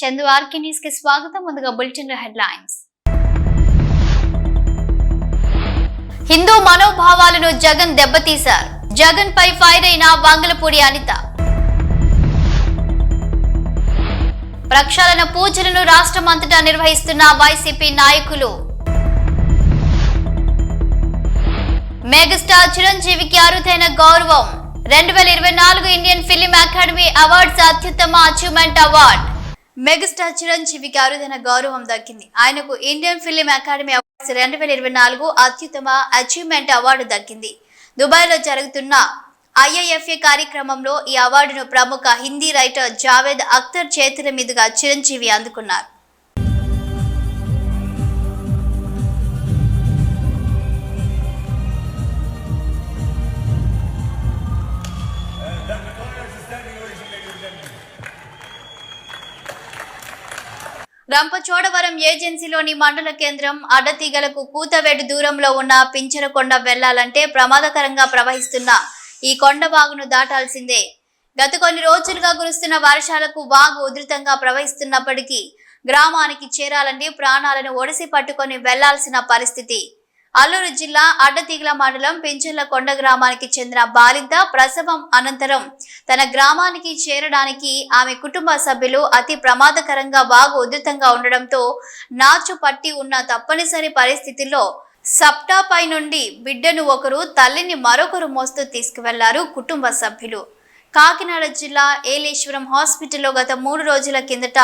Chandu RK news కి స్వాగతం. ముందుగా బులెటిన్ హెడ్లైన్స్. హిందూ మనోభావాలను జగన్ దెబ్బతీశారు. జగన్ పై ఫైర్ అయిన వంగలపూడి అనిత. ప్రక్షాళన పూజలను రాష్ట్రమంతటా నిర్వహిస్తున్న వైసీపీ నాయకులు. మెగాస్టార్ చిరంజీవికి అరుదైన గౌరవం. 2024 ఇండియన్ ఫిల్మ్ అకాడమీ అవార్డ్స్ అత్యుత్తమ అచీవ్మెంట్ అవార్డ్. మెగాస్టార్ చిరంజీవికి అరుదైన గౌరవం దక్కింది. ఆయనకు ఇండియన్ ఫిల్మ్ అకాడమీ అవార్డ్స్ 2024 అత్యుత్తమ అచీవ్మెంట్ అవార్డు దక్కింది. దుబాయ్లో జరుగుతున్న IIFA కార్యక్రమంలో ఈ అవార్డును ప్రముఖ హిందీ రైటర్ జావేద్ అఖ్తర్ చేతుల మీదుగా చిరంజీవి అందుకున్నారు. రంపచోడవరం ఏజెన్సీలోని మండల కేంద్రం అడ్డతీగలకు కూతవేటు దూరంలో ఉన్న పింఛరకొండ వెళ్లాలంటే ప్రమాదకరంగా ప్రవహిస్తున్న ఈ కొండ వాగును దాటాల్సిందే. గత కొన్ని రోజులుగా కురుస్తున్న వర్షాలకు వాగు ఉధృతంగా ప్రవహిస్తున్నప్పటికీ గ్రామానికి చేరాలంటే ప్రాణాలను ఒడిసి పట్టుకొని వెళ్లాల్సిన పరిస్థితి. అల్లూరు జిల్లా అడ్డతీగల మండలం పింఛర్లకొండ గ్రామానికి చెందిన బాలింత ప్రసవం అనంతరం తన గ్రామానికి చేరడానికి ఆమె కుటుంబ సభ్యులు అతి ప్రమాదకరంగా వాగు ఉధృతంగా ఉండడంతో నాచు పట్టి ఉన్న తప్పనిసరి పరిస్థితుల్లో సప్టా పై నుండి బిడ్డను ఒకరు, తల్లిని మరొకరు మోస్తూ తీసుకువెళ్లారు కుటుంబ సభ్యులు. కాకినాడ జిల్లా ఏలేశ్వరం హాస్పిటల్లో గత 3 రోజుల కిందట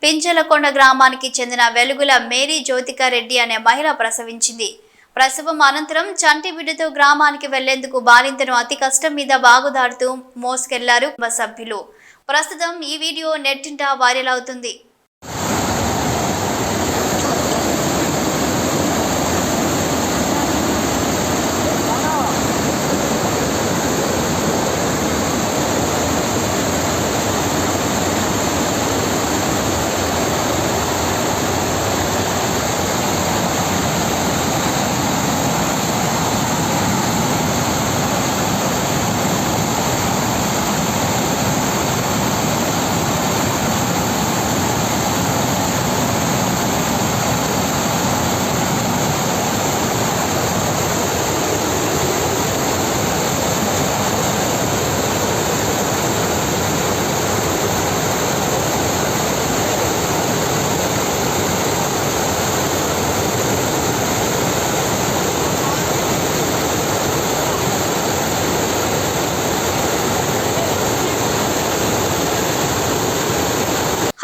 పింఛర్లకొండ గ్రామానికి చెందిన వెలుగుల మేరీ జ్యోతికా రెడ్డి అనే మహిళ ప్రసవించింది. ప్రసవం అనంతరం చంటి బిడ్డతో గ్రామానికి వెళ్లేందుకు బాలింతను అతి కష్టం మీద వాగు దాటుతూ మోసుకెళ్లారు కుటుంబ సభ్యులు. ప్రస్తుతం ఈ వీడియో నెట్టింట వైరల్ అవుతుంది.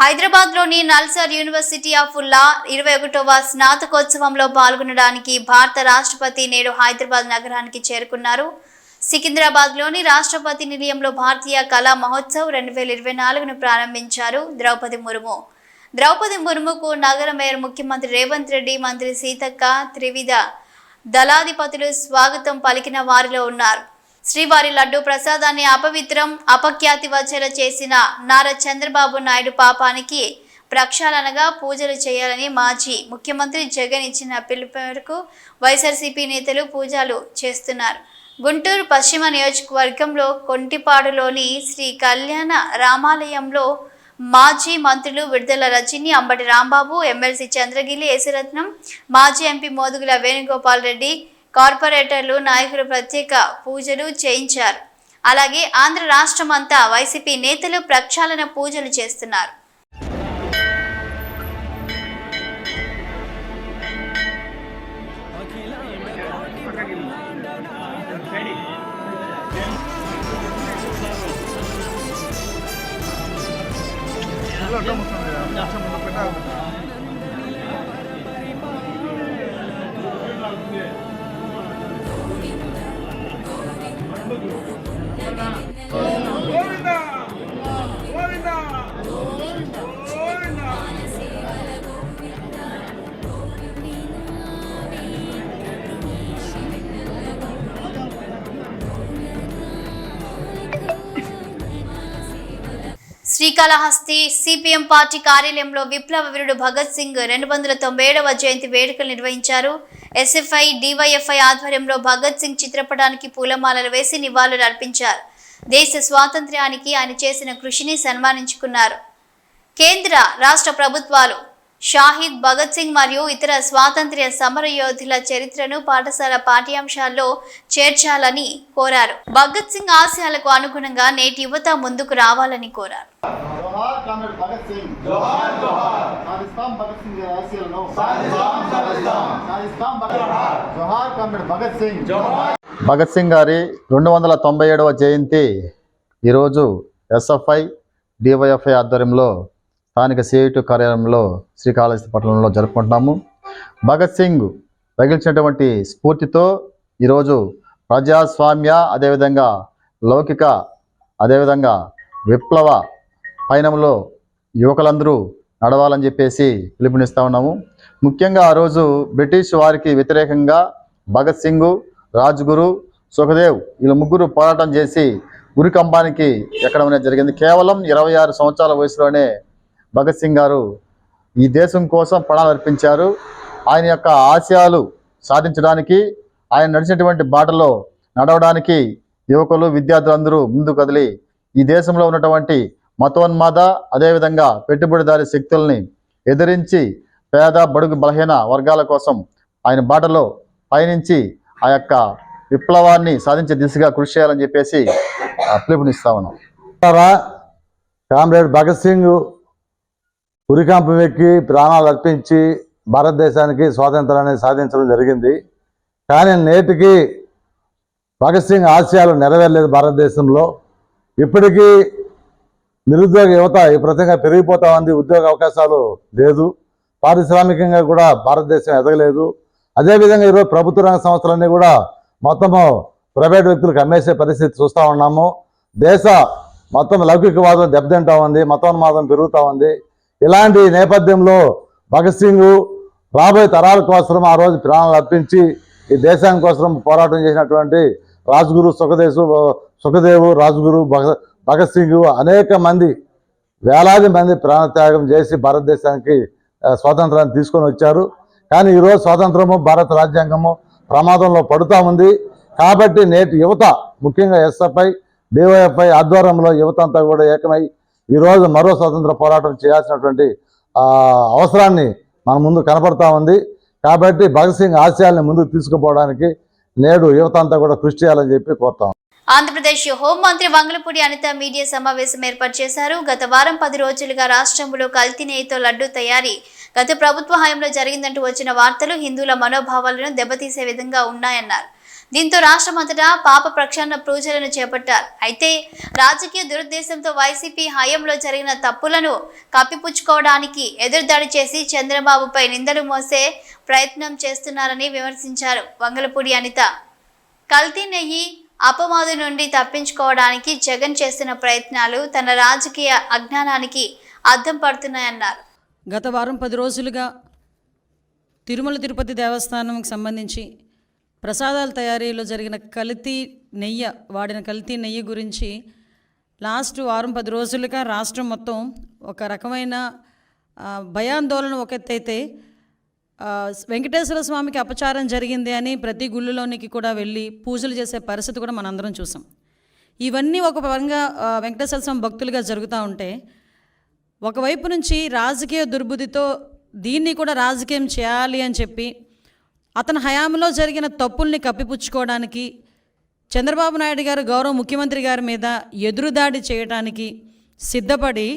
హైదరాబాద్లోని నల్సార్ యూనివర్సిటీ ఆఫ్ లా 21వ స్నాతకోత్సవంలో పాల్గొనడానికి భారత రాష్ట్రపతి నేడు హైదరాబాద్ నగరానికి చేరుకున్నారు. సికింద్రాబాద్లోని రాష్ట్రపతి నిలయంలో భారతీయ కళా మహోత్సవ్ 2024ను ప్రారంభించారు ద్రౌపది ముర్ముకు నగర మేయర్ ముఖ్యమంత్రి రేవంత్ రెడ్డి, మంత్రి సీతక్క, త్రివిధ దళాధిపతులు స్వాగతం పలికిన వారిలో ఉన్నారు. శ్రీవారి లడ్డూ ప్రసాదాన్ని అపవిత్రం, అపఖ్యాతి వచ్చేలా చేసిన నారా చంద్రబాబు నాయుడు పాపానికి ప్రక్షాళనగా పూజలు చేయాలని మాజీ ముఖ్యమంత్రి జగన్ ఇచ్చిన పిలుపు మేరకు వైఎస్ఆర్సీపీ నేతలు పూజలు చేస్తున్నారు. గుంటూరు పశ్చిమ నియోజకవర్గంలో కొంటిపాడులోని శ్రీ కళ్యాణ రామాలయంలో మాజీ మంత్రులు విడుదల రజని, అంబటి రాంబాబు, ఎమ్మెల్సీ చంద్రగిరి యేసరత్నం, మాజీ ఎంపీ మోదుగుల వేణుగోపాల్ రెడ్డి, కార్పొరేటర్లు, నాయకులు ప్రత్యేక పూజలు చేయించారు. అలాగే ఆంధ్ర రాష్ట్రం అంతా వైసీపీ నేతలు ప్రక్షాళన పూజలు చేస్తున్నారు. శ్రీకాళహస్తి సిపిఎం పార్టీ కార్యాలయంలో విప్లవ వీరుడు భగత్ సింగ్ 297వ జయంతి వేడుకలు నిర్వహించారు. ఎస్ఎఫ్ఐ, డివైఎఫ్ఐ ఆధ్వర్యంలో భగత్ సింగ్ చిత్రపటానికి పూలమాలలు వేసి నివాళులు అర్పించారు. దేశ స్వాతంత్ర్యానికి ఆయన చేసిన కృషిని సన్మానించుకున్నారు. కేంద్ర రాష్ట్ర ప్రభుత్వాలు షాహిద్ భగత్ సింగ్ మరియు ఇతర స్వాతంత్ర్య సమర యోధుల చరిత్రను పాఠశాల పాఠ్యాంశాల్లో చేర్చాలని కోరారు. భగత్ సింగ్ ఆశయాలకు అనుగుణంగా నేటి యువత ముందుకు రావాలని కోరారు. భగత్ సింగ్ గారి 297వ జయంతి ఈరోజు ఎస్ఎఫ్ఐ డివైఎఫ్ఐ ఆధ్వర్యంలో స్థానిక సిఐటి కార్యాలయంలో శ్రీకాళహస్తి పట్టణంలో జరుపుకుంటున్నాము. భగత్ సింగ్ రగిల్చినటువంటి స్ఫూర్తితో ఈరోజు ప్రజాస్వామ్య అదేవిధంగా లౌకిక అదేవిధంగా విప్లవ పయనంలో యువకులందరూ నడవాలని చెప్పేసి పిలుపునిస్తూ ఉన్నాము. ముఖ్యంగా ఆ రోజు బ్రిటిష్ వారికి వ్యతిరేకంగా భగత్ సింగ్, రాజ్గురు, సుఖదేవ్ వీళ్ళు ముగ్గురు పోరాటం చేసి ఉరికంబానికి ఎక్కడం అనేది జరిగింది. కేవలం 26 సంవత్సరాల వయసులోనే భగత్ సింగ్ గారు ఈ దేశం కోసం ప్రాణాలు అర్పించారు. ఆయన యొక్క ఆశయాలు సాధించడానికి, ఆయన నడిచినటువంటి బాటలో నడవడానికి యువకులు విద్యార్థులందరూ ముందు కదిలి ఈ దేశంలో ఉన్నటువంటి మతోన్మాద అదేవిధంగా పెట్టుబడిదారి శక్తుల్ని ఎదిరించి పేద బడుగు బలహీన వర్గాల కోసం ఆయన బాటలో పయనించి ఆ యొక్క విప్లవాన్ని సాధించే దిశగా కృషి చేయాలని చెప్పేసి పిలుపునిస్తా ఉన్నాం. కామ్రేడ్ భగత్ సింగ్ ఉరికంపం ఎక్కి ప్రాణాలు అర్పించి భారతదేశానికి స్వాతంత్రాన్ని సాధించడం జరిగింది. కానీ నేటికి భగత్ సింగ్ ఆశయాలు నెరవేరలేదు. భారతదేశంలో ఇప్పటికీ నిరుద్యోగ యువత విపరీతంగా పెరిగిపోతా ఉంది. ఉద్యోగ అవకాశాలు లేదు. పారిశ్రామికంగా కూడా భారతదేశం ఎదగలేదు. అదేవిధంగా ఈరోజు ప్రభుత్వ రంగ సంస్థలన్నీ కూడా మొత్తము ప్రైవేట్ వ్యక్తులకు అమ్మేసే పరిస్థితి చూస్తూ ఉన్నాము. దేశ మొత్తం లౌకికవాదం దెబ్బతింటా ఉంది, మతోన్మాదం పెరుగుతూ ఉంది. ఇలాంటి నేపథ్యంలో భగత్ సింగ్ రాబోయే తరాల కోసం ఆ రోజు ప్రాణాలు అర్పించి ఈ దేశాని కోసం పోరాటం చేసినటువంటి రాజ్గురు, సుఖదేవ్, రాజ్గురు, భగత్ సింగ్ అనేక మంది వేలాది మంది ప్రాణత్యాగం చేసి భారతదేశానికి స్వాతంత్రాన్ని తీసుకొని వచ్చారు. కానీ ఈరోజు స్వాతంత్రము భారత రాజ్యాంగము ప్రమాదంలో పడుతూ ఉంది. కాబట్టి నేటి యువత ముఖ్యంగా ఎస్ఎఫ్ఐ డివైఎఫ్ఐ ఆధ్వర్యంలో యువత అంతా కూడా ఏకమై ఈరోజు మరో స్వాతంత్ర పోరాటం చేయాల్సినటువంటి అవసరాన్ని మన ముందు కనపడతా ఉంది. కాబట్టి భగత్ సింగ్ ఆశయాల్ని ముందుకు తీసుకుపోవడానికి నేడు యువత అంతా కూడా కృషి చేయాలని చెప్పి కోరుతాం. ఆంధ్రప్రదేశ్ హోంమంత్రి వంగలపూడి అనిత మీడియా సమావేశం ఏర్పాటు చేశారు. గత వారం 10 రోజులుగా రాష్ట్రంలో కల్తీ నెయ్యితో లడ్డూ తయారీ గత ప్రభుత్వ హయాంలో జరిగిందంటూ వచ్చిన వార్తలు హిందువుల మనోభావాలను దెబ్బతీసే విధంగా ఉన్నాయన్నారు. దీంతో రాష్ట్రమంతటా పాప ప్రక్షాళన పూజలను చేపట్టారు. అయితే రాజకీయ దురుద్దేశంతో వైసీపీ హయాంలో జరిగిన తప్పులను కప్పిపుచ్చుకోవడానికి ఎదురుదాడి చేసి చంద్రబాబుపై నిందలు మోసే ప్రయత్నం చేస్తున్నారని విమర్శించారు. వంగలపూడి అనిత కల్తీ నెయ్యి అపవాదు నుండి తప్పించుకోవడానికి జగన్ చేస్తున్న ప్రయత్నాలు తన రాజకీయ అజ్ఞానానికి అద్దం పడుతున్నాయన్నారు. గత వారం 10 రోజులుగా తిరుమల తిరుపతి దేవస్థానంకి సంబంధించి ప్రసాదాల తయారీలో జరిగిన వాడిన కల్తీ నెయ్యి గురించి లాస్ట్ వారం 10 రోజులుగా రాష్ట్రం మొత్తం ఒక రకమైన భయాందోళన ఒక ఎత్తైతే వెంకటేశ్వర స్వామికి అపచారం జరిగింది అని ప్రతి గుళ్ళలోనికి కూడా వెళ్ళి పూజలు చేసే పరిస్థితి కూడా మనందరం చూసాం. ఇవన్నీ ఒక పరంగా వెంకటేశ్వర స్వామి భక్తులుగా జరుగుతూ ఉంటే, ఒకవైపు నుంచి రాజకీయ దుర్బుద్ధితో దీన్ని కూడా రాజకీయం చేయాలి అని చెప్పి అతని హయాంలో జరిగిన తప్పుల్ని కప్పిపుచ్చుకోవడానికి చంద్రబాబు నాయుడు గారు గౌరవ ముఖ్యమంత్రి గారి మీద ఎదురుదాడి చేయడానికి సిద్ధపడి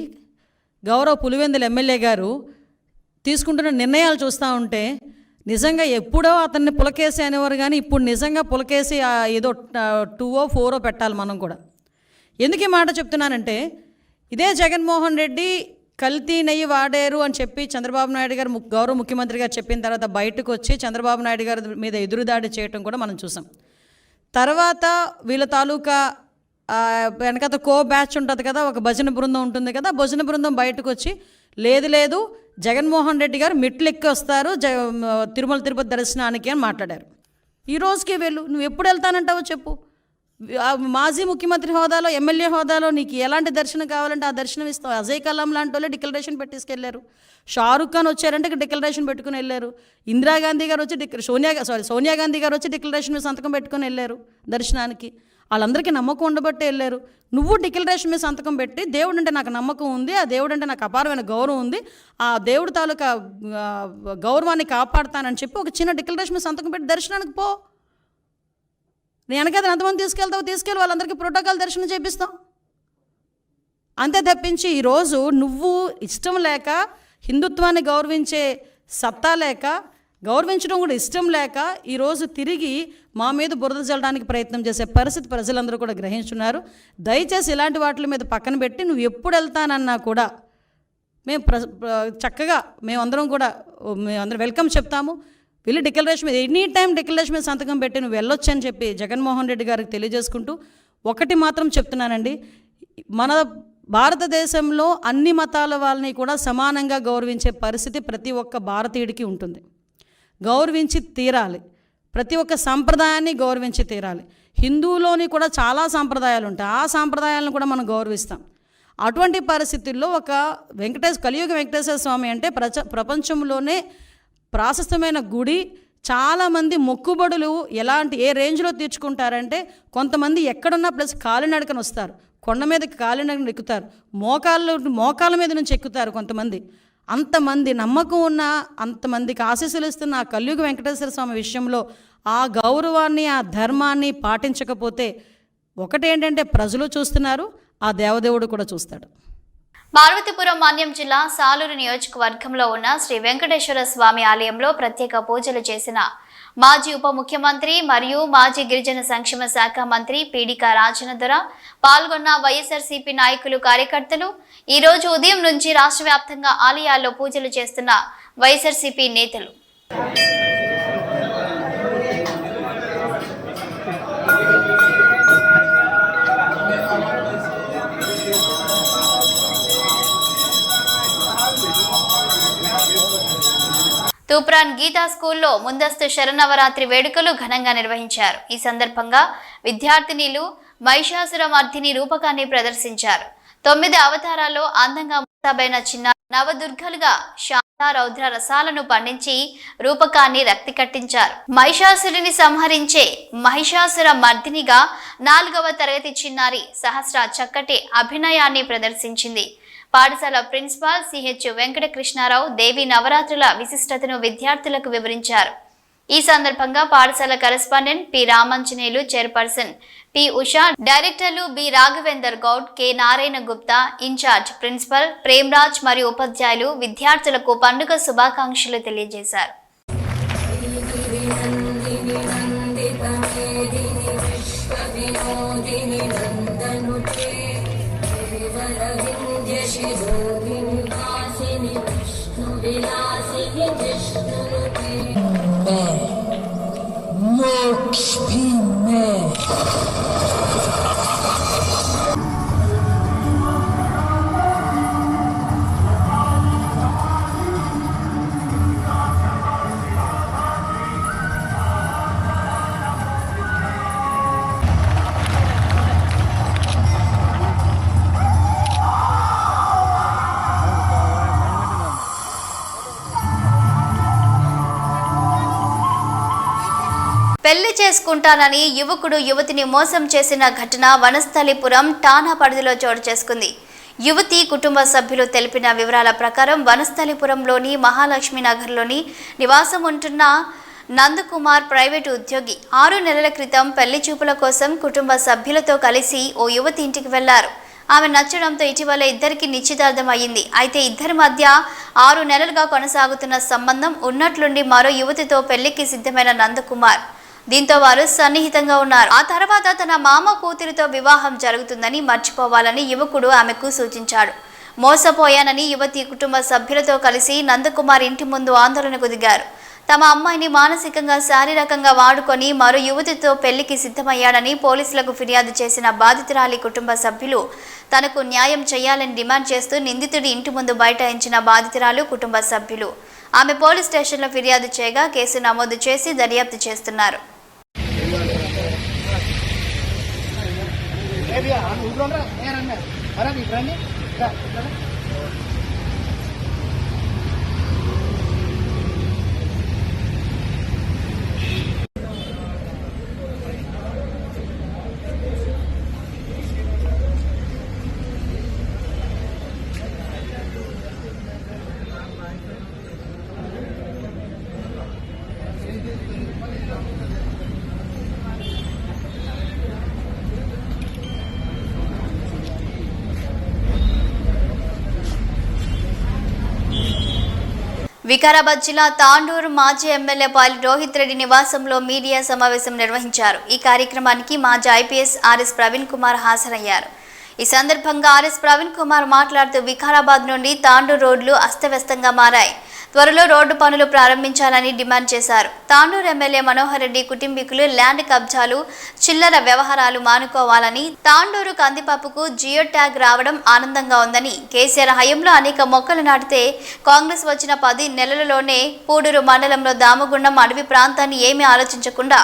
గౌరవ పులివెందుల ఎమ్మెల్యే గారు తీసుకుంటున్న నిర్ణయాలు చూస్తూ ఉంటే నిజంగా ఎప్పుడో అతన్ని పులకేసి అనేవారు, కానీ ఇప్పుడు నిజంగా పులకేసి ఏదో 2 or 4 పెట్టాలి మనం కూడా. ఎందుకు ఈ మాట చెప్తున్నానంటే, ఇదే జగన్మోహన్ రెడ్డి కల్తీ నెయ్యి వాడారు అని చెప్పి చంద్రబాబు నాయుడు గారు గౌరవ ముఖ్యమంత్రి గారు చెప్పిన తర్వాత బయటకు వచ్చి చంద్రబాబు నాయుడు గారి మీద ఎదురుదాడి చేయటం కూడా మనం చూసాం. తర్వాత వీళ్ళ తాలూకా వెనకత బ్యాచ్ ఉంటుంది కదా, ఒక భజన బృందం ఉంటుంది కదా, భజన బృందం బయటకు వచ్చి లేదు జగన్మోహన్ రెడ్డి గారు మెట్లు ఎక్కి వస్తారు తిరుమల తిరుపతి దర్శనానికి అని మాట్లాడారు. ఈ రోజుకి నువ్వు ఎప్పుడు వెళ్తానంటావో చెప్పు. మాజీ ముఖ్యమంత్రి హోదాలో, ఎమ్మెల్యే హోదాలో నీకు ఎలాంటి దర్శనం కావాలంటే ఆ దర్శనం ఇస్తావు. అజయ్ కలాం లాంటి వాళ్ళే డిక్లరేషన్ పెట్టేసుకెళ్ళారు. షారుఖ్ ఖాన్ వచ్చారంటే డిక్లరేషన్ పెట్టుకుని వెళ్ళారు. ఇందిరాగాంధీ గారు వచ్చి సోనియా గాంధీ గారు వచ్చి డిక్లరేషన్ సంతకం పెట్టుకుని వెళ్ళారు దర్శనానికి. వాళ్ళందరికీ నమ్మకం ఉండబట్టే వెళ్ళారు. నువ్వు డిక్లరేషన్ మీద సంతకం పెట్టి దేవుడు అంటే నాకు నమ్మకం ఉంది, ఆ దేవుడు అంటే నాకు అపారమైన గౌరవం ఉంది, ఆ దేవుడు తాలూకా గౌరవాన్ని కాపాడుతానని చెప్పి ఒక చిన్న డిక్లరేషన్ మీద సంతకం పెట్టి దర్శనానికి పో. నేను వెనకైతే ఎంతమంది తీసుకెళ్ళి వాళ్ళందరికీ ప్రోటోకాల్ దర్శనం చేపిస్తాం. అంతే తప్పించి ఈరోజు నువ్వు ఇష్టం లేక, హిందుత్వాన్ని గౌరవించే సత్తా లేక, గౌరవించడం కూడా ఇష్టం లేక ఈరోజు తిరిగి మా మీద బురద జల్లడానికి ప్రయత్నం చేసే పరిస్థితి ప్రజలందరూ కూడా గ్రహించున్నారు. దయచేసి ఇలాంటి వాటి మీద పక్కన పెట్టి నువ్వు ఎప్పుడు వెళ్తానన్నా కూడా మేము చక్కగా మేమందరం వెల్కమ్ చెప్తాము. వెళ్ళి డిక్లరేషన్ మీద ఎనీ టైం డిక్లరేషన్ మీద సంతకం పెట్టి నువ్వు వెళ్ళొచ్చు అని చెప్పి జగన్మోహన్ రెడ్డి గారికి తెలియజేసుకుంటూ ఒకటి మాత్రం చెప్తున్నానండి, మన భారతదేశంలో అన్ని మతాల వాళ్ళని కూడా సమానంగా గౌరవించే పరిస్థితి ప్రతి ఒక్క భారతీయుడికి ఉంటుంది. గౌరవించి తీరాలి. ప్రతి ఒక్క సంప్రదాయాన్ని గౌరవించి తీరాలి. హిందువులోని కూడా చాలా సాంప్రదాయాలు ఉంటాయి, ఆ సాంప్రదాయాలను కూడా మనం గౌరవిస్తాం. అటువంటి పరిస్థితుల్లో ఒక కలియుగ వెంకటేశ్వర స్వామి అంటే ప్రపంచంలోనే ప్రాశస్తమైన గుడి. చాలామంది మొక్కుబడులు ఏ రేంజ్లో తీర్చుకుంటారంటే, కొంతమంది ఎక్కడున్నా ప్లస్ కాలినడకన వస్తారు, కొండ మీదకి కాలినడకన ఎక్కుతారు, మోకాళ్ళ మీద నుంచి ఎక్కుతారు కొంతమంది. అంతమంది నమ్మకం ఉన్న, అంతమందికి ఆశీస్సులు ఇస్తున్న ఆ కలియుగ వెంకటేశ్వర స్వామి విషయంలో ఆ గౌరవాన్ని, ఆ ధర్మాన్ని పాటించకపోతే ఒకటేంటంటే ప్రజలు చూస్తున్నారు, ఆ దేవదేవుడు కూడా చూస్తాడు. పార్వతీపురం మన్యం జిల్లా సాలూరు నియోజకవర్గంలో ఉన్న శ్రీ వెంకటేశ్వర స్వామి ఆలయంలో ప్రత్యేక పూజలు చేసిన మాజీ ఉప ముఖ్యమంత్రి మరియు మాజీ గిరిజన సంక్షేమ శాఖ మంత్రి పీడిక రాజేంద్ర పాల్గొన్న వైఎస్ఆర్సీపీ నాయకులు, కార్యకర్తలు ఈ రోజు ఉదయం నుంచి రాష్ట్ర వ్యాప్తంగా ఆలయాల్లో పూజలు చేస్తున్న వైఎస్ఆర్సీపీ నేతలు. తూప్రాన్ గీతా స్కూల్లో ముందస్తు శరన్నవరాత్రి వేడుకలు ఘనంగా నిర్వహించారు. ఈ సందర్భంగా విద్యార్థినిలు మహిషాసుర మర్దిని రూపకాన్ని ప్రదర్శించారు. 9 అవతారాల్లో అందంగా ముస్తాబైన చిన్న నవదుర్గలుగా శాంత రౌద్ర రసాలను పండించి రూపకాన్ని రక్తి కట్టించారు. మహిషాసురుని సంహరించే మహిషాసుర మర్దినిగా 4వ తరగతి చిన్నారి సహస్ర చక్కటి అభినయాన్ని ప్రదర్శించింది. పాఠశాల ప్రిన్సిపాల్ సిహెచ్ వెంకటకృష్ణారావు దేవి నవరాత్రుల విశిష్టతను విద్యార్థులకు వివరించారు. ఈ సందర్భంగా పాఠశాల correspondent P Ramanjaneyulu, chairperson P Usha, డైరెక్టర్లు B Raghavender Goud, K Narayana Gupta, in charge principal Premraj మరియు ఉపాధ్యాయులు విద్యార్థులకు పండుగ శుభాకాంక్షలు తెలియజేశారు. పెళ్లి చేసుకుంటానని యువకుడు యువతిని మోసం చేసిన ఘటన వనస్థలిపురం ఠాణా పరిధిలో చోటు చేసుకుంది. యువతి కుటుంబ సభ్యులు తెలిపిన వివరాల ప్రకారం వనస్థలిపురంలోని మహాలక్ష్మి నగర్లోని నివాసం ఉంటున్న నందకుమార్ ప్రైవేటు ఉద్యోగి 6 నెలల క్రితం పెళ్లి చూపుల కోసం కుటుంబ సభ్యులతో కలిసి ఓ యువతి ఇంటికి వెళ్లారు. ఆమె నచ్చడంతో ఇటీవల ఇద్దరికి నిశ్చితార్థం అయ్యింది. అయితే ఇద్దరి మధ్య 6 నెలలుగా కొనసాగుతున్న సంబంధం ఉన్నట్లుండి మరో యువతితో పెళ్లికి సిద్ధమైన నందకుమార్ దీంతో వారు సన్నిహితంగా ఉన్నారు. ఆ తర్వాత తన మామ కూతురితో వివాహం జరుగుతుందని మర్చిపోవాలని యువకుడు ఆమెకు సూచించాడు. మోసపోయానని యువతి కుటుంబ సభ్యులతో కలిసి నందకుమార్ ఇంటి ముందు ఆందోళనకు దిగారు. తమ అమ్మాయిని మానసికంగా, శారీరకంగా వాడుకొని మరో యువతితో పెళ్లికి సిద్ధమయ్యాడని పోలీసులకు ఫిర్యాదు చేసిన బాధితురాలి కుటుంబ సభ్యులు తనకు న్యాయం చేయాలని డిమాండ్ చేస్తూ నిందితుడి ఇంటి ముందు బైఠాయించిన బాధితురాలు కుటుంబ సభ్యులు ఆమె పోలీస్ స్టేషన్లో ఫిర్యాదు చేయగా కేసు నమోదు చేసి దర్యాప్తు చేస్తున్నారు. వికారాబాద్ జిల్లా తాండూరు మాజీ ఎమ్మెల్యే పాలి రోహిత్ రెడ్డి నివాసంలో మీడియా సమావేశం నిర్వహించారు. ఈ కార్యక్రమానికి మాజీ ఐపీఎస్ ఆర్ఎస్ ప్రవీణ్ కుమార్ హాజరయ్యారు. ఈ సందర్భంగా ఆర్ఎస్ ప్రవీణ్ కుమార్ మాట్లాడుతూ వికారాబాద్ నుండి తాండూరు రోడ్లు అస్తవ్యస్తంగా మారాయి. త్వరలో రోడ్డు పనులు ప్రారంభించాలని డిమాండ్ చేశారు. తాండూరు ఎమ్మెల్యే మనోహర్ రెడ్డి కుటుంబీకులు ల్యాండ్ కబ్జాలు, చిల్లర వ్యవహారాలు మానుకోవాలని, తాండూరు కందిపప్పుకు జియో ట్యాగ్ రావడం ఆనందంగా ఉందని, కేసీఆర్ హయాంలో అనేక మొక్కలు నాటితే కాంగ్రెస్ వచ్చిన 10 నెలలలోనే పూడూరు మండలంలో దామగుండం అడవి ప్రాంతాన్ని ఏమీ ఆలోచించకుండా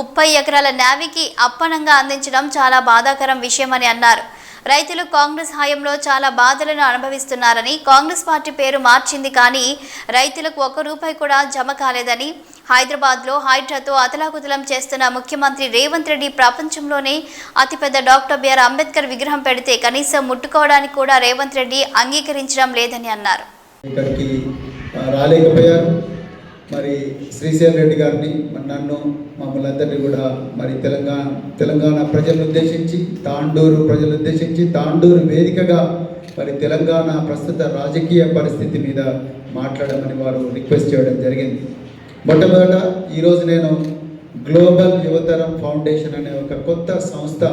30 ఎకరాల నేవీకి అప్పనంగా అందించడం చాలా బాధాకరం విషయమని అన్నారు. రైతులు కాంగ్రెస్ హయాంలో చాలా బాధలను అనుభవిస్తున్నారని, కాంగ్రెస్ పార్టీ పేరు మార్చింది కానీ రైతులకు 1 రూపాయి కూడా జమ కాలేదని, హైదరాబాద్లో హైడ్రాతో అతలాకుతలం చేస్తున్న ముఖ్యమంత్రి రేవంత్ రెడ్డి ప్రపంచంలోనే అతిపెద్ద డాక్టర్ బిఆర్ అంబేద్కర్ విగ్రహం పెడితే కనీసం ముట్టుకోవడానికి కూడా రేవంత్ రెడ్డి అంగీకరించడం లేదని అన్నారు. ఇక్కడికి రాలేకపోయారు. మరి శ్రీశైల్ రెడ్డి గారిని నన్ను మమ్మల్ని అందరినీ కూడా మరి తెలంగాణ ప్రజలను ఉద్దేశించి, తాండూరు ప్రజలను ఉద్దేశించి, తాండూరు వేదికగా మరి తెలంగాణ ప్రస్తుత రాజకీయ పరిస్థితి మీద మాట్లాడమని వారు రిక్వెస్ట్ చేయడం జరిగింది. మొట్టమొదట ఈరోజు నేను గ్లోబల్ యువతరం ఫౌండేషన్ అనే ఒక కొత్త సంస్థ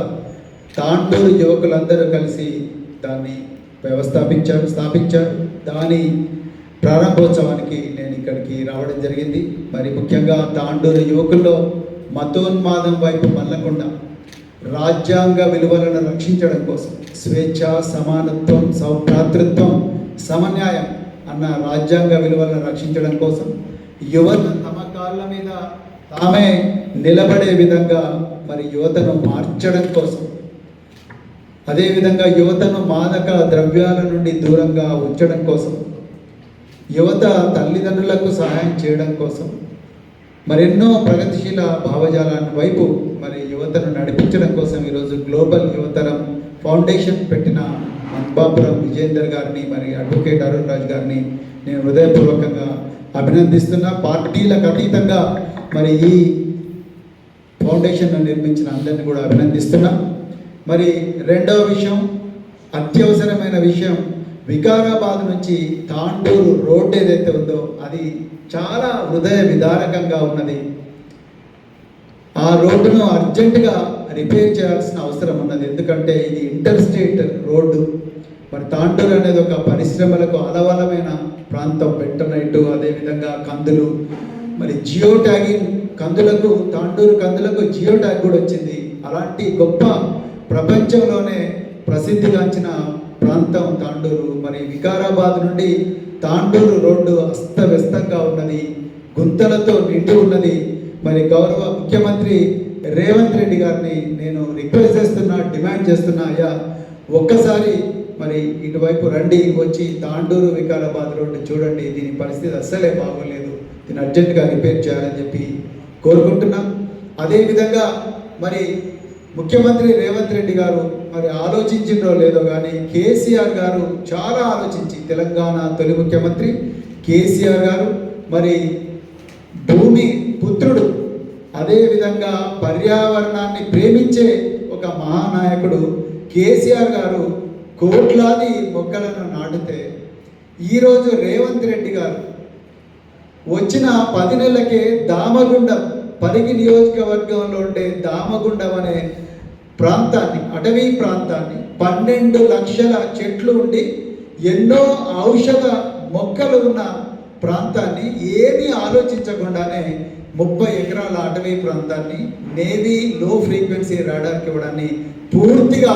తాండూరు యువకులందరూ కలిసి దాన్ని స్థాపించారు. దాని ప్రారంభోత్సవానికి నేను ఇక్కడికి రావడం జరిగింది. మరి ముఖ్యంగా తాండూరు యువకుల్లో మతోన్మాదం వైపు మళ్ళకుండా రాజ్యాంగ విలువలను రక్షించడం కోసం, స్వేచ్ఛ, సమానత్వం, సౌభ్రాతృత్వం, సమన్యాయం అన్న రాజ్యాంగ విలువలను రక్షించడం కోసం, యువత తమ కాళ్ళ మీద తామే నిలబడే విధంగా మరి యువతను మార్చడం కోసం, అదేవిధంగా యువతను మాదక ద్రవ్యాల నుండి దూరంగా ఉంచడం కోసం, యువత తల్లిదండ్రులకు సహాయం చేయడం కోసం, మరెన్నో ప్రగతిశీల భావజాలాన్ని వైపు మరి యువతను నడిపించడం కోసం ఈరోజు గ్లోబల్ యువతరం ఫౌండేషన్ పెట్టిన అన్బాపురం విజేందర్ గారిని, మరి అడ్వకేట్ అరుణ్ రాజ్ గారిని నేను హృదయపూర్వకంగా అభినందిస్తున్నా. పార్టీలకు అతీతంగా మరి ఈ ఫౌండేషన్ను నిర్మించిన అందరినీ కూడా అభినందిస్తున్నా. మరి రెండవ విషయం, అత్యవసరమైన విషయం, వికారాబాద్ నుంచి తాండూరు రోడ్డు ఏదైతే ఉందో అది చాలా హృదయ విదారకంగా ఉన్నది. ఆ రోడ్డును అర్జెంటుగా రిపేర్ చేయాల్సిన అవసరం ఉన్నది. ఎందుకంటే ఇది ఇంటర్ స్టేట్ రోడ్డు. మరి తాండూరు అనేది ఒక పరిశ్రమలకు ఆలవాలమైన ప్రాంతం. బెట్టనైటు, అదేవిధంగా కందులు, మరి జియో ట్యాగింగ్ కందులకు, తాండూరు కందులకు జియో ట్యాగ్ కూడా వచ్చింది. అలాంటి గొప్ప ప్రపంచంలోనే ప్రసిద్ధిగాంచిన ప్రాంతం తాండూరు. మరి వికారాబాద్ నుండి తాండూరు రోడ్డు అస్తవ్యస్తంగా ఉన్నది, గుంతలతో నిండి ఉన్నది. మరి గౌరవ ముఖ్యమంత్రి రేవంత్ రెడ్డి గారిని నేను రిక్వెస్ట్ చేస్తున్నా, డిమాండ్ చేస్తున్నా, అయ్యా ఒక్కసారి మరి ఇటువైపు రండి, వచ్చి తాండూరు వికారాబాద్ రోడ్డు చూడండి, దీని పరిస్థితి అస్సలే బాగోలేదు, దీన్ని అర్జెంటుగా రిపేర్ చేయాలని చెప్పి కోరుకుంటున్నాం. అదేవిధంగా మరి ముఖ్యమంత్రి రేవంత్ రెడ్డి గారు మరి ఆలోచించిందో లేదో కానీ కేసీఆర్ గారు చాలా ఆలోచించి, తెలంగాణ తొలి ముఖ్యమంత్రి కేసీఆర్ గారు మరి భూమి పుత్రుడు, అదేవిధంగా పర్యావరణాన్ని ప్రేమించే ఒక మహానాయకుడు కేసీఆర్ గారు కోట్లాది మొక్కలను నాటితే ఈరోజు రేవంత్ రెడ్డి గారు వచ్చిన 10 నెలలకే దామగుండం, పరిగి నియోజకవర్గంలో ఉండే దామగుండం అనే ప్రాంతాన్ని, అటవీ ప్రాంతాన్ని, 12 లక్షల చెట్లు ఉండి ఎన్నో ఔషధ మొక్కలు ఉన్న ప్రాంతాన్ని ఏమీ ఆలోచించకుండానే 30 ఎకరాల అటవీ ప్రాంతాన్ని నేవీ లో ఫ్రీక్వెన్సీ రాడార్కి ఇవ్వడాన్ని పూర్తిగా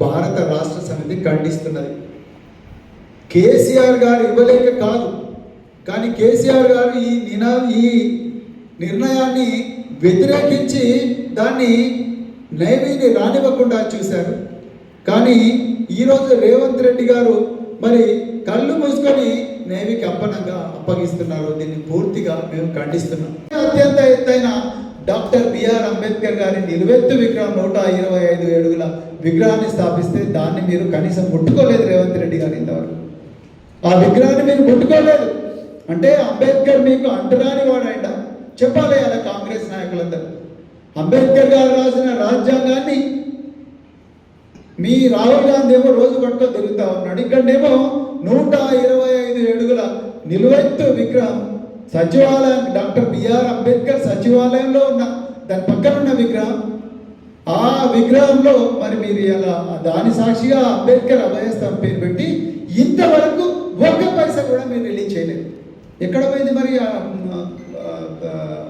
భారత రాష్ట్ర సమితి ఖండిస్తున్నది. కేసీఆర్ గారు ఇవ్వలేక కాదు, కానీ కేసీఆర్ గారు ఈ నిర్ణయాన్ని వ్యతిరేకించి దాన్ని నేవీని రానివ్వకుండా చూశారు. కానీ ఈరోజు రేవంత్ రెడ్డి గారు మరి కళ్ళు మూసుకొని నేవీకి అప్పగిస్తున్నారు. దీన్ని పూర్తిగా మేము ఖండిస్తున్నాం. అత్యంత ఎత్తైన డాక్టర్ బిఆర్ అంబేద్కర్ గారి నిలువెత్తు విగ్రహం 125 అడుగుల విగ్రహాన్ని స్థాపిస్తే దాన్ని మీరు కనీసం ముట్టుకోలేదు రేవంత్ రెడ్డి గారు ఇంతవరకు. ఆ విగ్రహాన్ని మీరు ముట్టుకోలేదు అంటే అంబేద్కర్ మీకు అంటరాని వాడైనా చెప్పాలి అలా కాంగ్రెస్ నాయకులందరూ. అంబేద్కర్ గారు రాసిన రాజ్యాంగాన్ని మీ రాహుల్ గాంధీ ఏమో రోజు పట్టుకొని తిరుగుతూ ఉన్నాడు. ఇక్కడేమో 125 అడుగుల నిలువెత్తు విగ్రహం సచివాలయం, డాక్టర్ బిఆర్ అంబేద్కర్ సచివాలయంలో ఉన్న దాని పక్కన ఉన్న విగ్రహం, ఆ విగ్రహంలో మరి మీరు ఇలా దాని సాక్షిగా అంబేద్కర్ అభయస్థానం పేరు పెట్టి ఇంతవరకు ఒక్క పైసా కూడా మీరు రిలీజ్ చేయలేదు. ఎక్కడ పోయింది మరి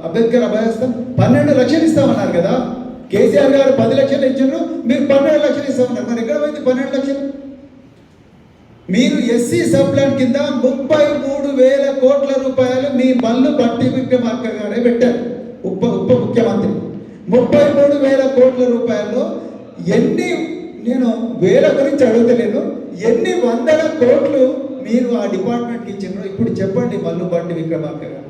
అంబేద్కర్ అభయస్థానం? 12 లక్షలు ఇస్తామన్నారు కదా, కేసీఆర్ గారు 10 లక్షలు ఇచ్చారు, మీరు 12 లక్షలు ఇస్తామన్నారు. మరి ఎక్కడ పోయింది 12 లక్షలు? మీరు ఎస్సీ సబ్ ప్లాన్ కింద 33,000 కోట్ల రూపాయలు మీ మల్లు బట్టి విక్రమార్క గారే పెట్టారు, ఉప ముఖ్యమంత్రి. 33,000 కోట్ల రూపాయల్లో ఎన్ని, నేను వేల గురించి అడుగుతలేను, ఎన్ని వందల కోట్లు మీరు ఆ డిపార్ట్మెంట్కి ఇచ్చినారో ఇప్పుడు చెప్పండి. మల్లు బట్టి విక్రమార్క గారు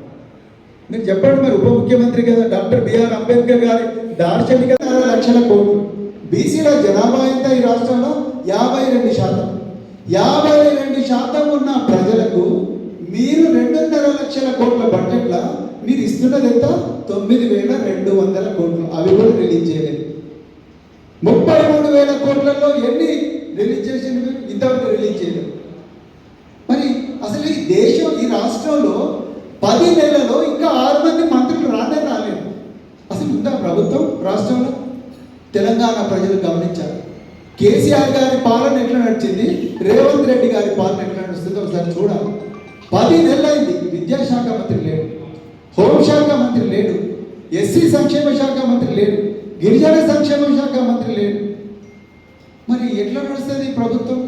మీరు చెప్పండి. మరి ఉప ముఖ్యమంత్రి కదా డాక్టర్ బిఆర్ అంబేద్కర్ గారి దార్శనికత 4 లక్షల కోట్లు. బీసీల జనాభా ఎంత ఈ రాష్ట్రంలో? 52%. 52% ఉన్న ప్రజలకు మీరు 2.5 లక్షల కోట్ల బడ్జెట్ల మీరు ఇస్తున్నది ఎంత? 9,200 కోట్లు. అవి కూడా రిలీజ్ చేయలేదు. 33,000 కోట్లలో ఎన్ని రిలీజ్ చేసింది మీరు? ఇంతవరకు రిలీజ్ చేయలేదు. మరి అసలు ఈ దేశం, ఈ రాష్ట్రంలో 10 నెలల్లో ఇంకా 6 మంది మంత్రులు రాలేదు. అసలు ఉందా ప్రభుత్వం రాష్ట్రంలో? తెలంగాణ ప్రజలు గమనించారు. కేసీఆర్ గారి పాలన ఎట్లా నడిచింది, రేవంత్ రెడ్డి గారి పాలన ఎట్లా నడుస్తుందో ఒకసారి చూడాలి. 10 నెలలైంది. విద్యాశాఖ మంత్రి లేడు, హోంశాఖ మంత్రి లేడు, ఎస్సీ సంక్షేమ శాఖ మంత్రి లేడు, గిరిజన సంక్షేమ శాఖ మంత్రి లేడు. మరి ఎట్లా నడుస్తుంది ప్రభుత్వం?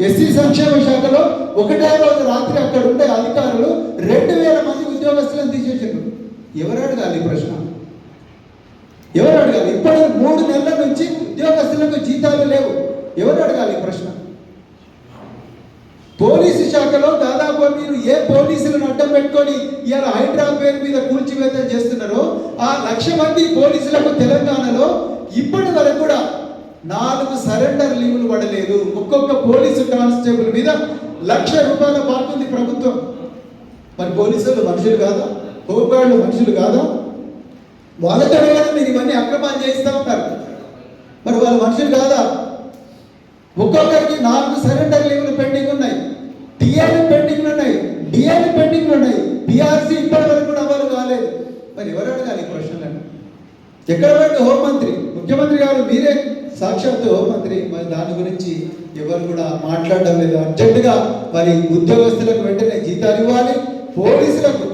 ఎస్సీ సంక్షేమ శాఖలో ఒకటే రోజు రాత్రి అక్కడ ఉండే అధికారులు 2,000 మంది ఉద్యోగస్తులను తీసేసారు. ఎవరు అడగాలి ప్రశ్న? ఎవరు అడగాలి? ఇప్పుడు 3 నెలల నుంచి ఉద్యోగస్తులకు జీతాలు లేవు. ఎవరు అడగాలి ప్రశ్న? పోలీసు శాఖలో దాదాపు మీరు ఏ పోలీసులను అడ్డం పెట్టుకొని ఇవాళ హైడ్రా పేరు మీద కూల్చివేతలు చేస్తున్నారో ఆ 1,00,000 మంది పోలీసులకు తెలంగాణలో ఇప్పటి వరకు కూడా 4 సరెండర్ లీవులు పడలేదు. ఒక్కొక్క పోలీసు కానిస్టేబుల్ మీద ₹1,00,000 పాడుతుంది ప్రభుత్వం. మరి పోలీసులు మనుషులు కాదా? హోంగార్డులు మనుషులు కాదా? వాళ్ళతో కదా మీరు ఇవన్నీ అక్రమాలు చేస్తూ ఉంటారు. మరి వాళ్ళ మనుషులు కాదా? ఒక్కొక్కరికి 4 సరెండర్ లీవులు పెండింగ్ ఉన్నాయి, టీఏలు పెండింగ్ ఉన్నాయి, డిఏలు పెండింగ్ ఉన్నాయి, పిఆర్సీ ఇప్పటి వరకు కూడా అమలు కాలేదు. మరి ఎవరు అడగాలి ప్రశ్నలను? ఎక్కడ పోయింది హోంమంత్రి? ముఖ్యమంత్రి గారు మీరే సాక్షాత్తు హోంమంత్రి. మరి దాని గురించి ఎవరు కూడా మాట్లాడడం లేదు. అర్జెంటుగా మరి ఉద్యోగస్తులకు వెంటనే జీతాలు ఇవ్వాలి, పోలీసులకు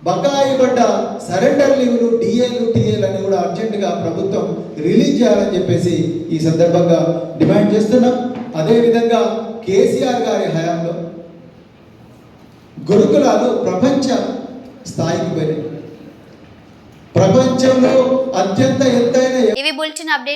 బకాయి పడ్డ సరెండర్ లీవులు, డిఏలు, టీఏలు అని కూడా అర్జెంటుగా ప్రభుత్వం రిలీజ్ చేయాలని చెప్పేసి ఈ సందర్భంగా డిమాండ్ చేస్తున్నాం. అదేవిధంగా కేసీఆర్ గారి హయాంలో గురుకులాలు ప్రపంచ స్థాయికి పోయినాయి. ప్రపంచంలో అత్యంత ఎత్తైన ఇవి బులెటిన్ అప్డేట్.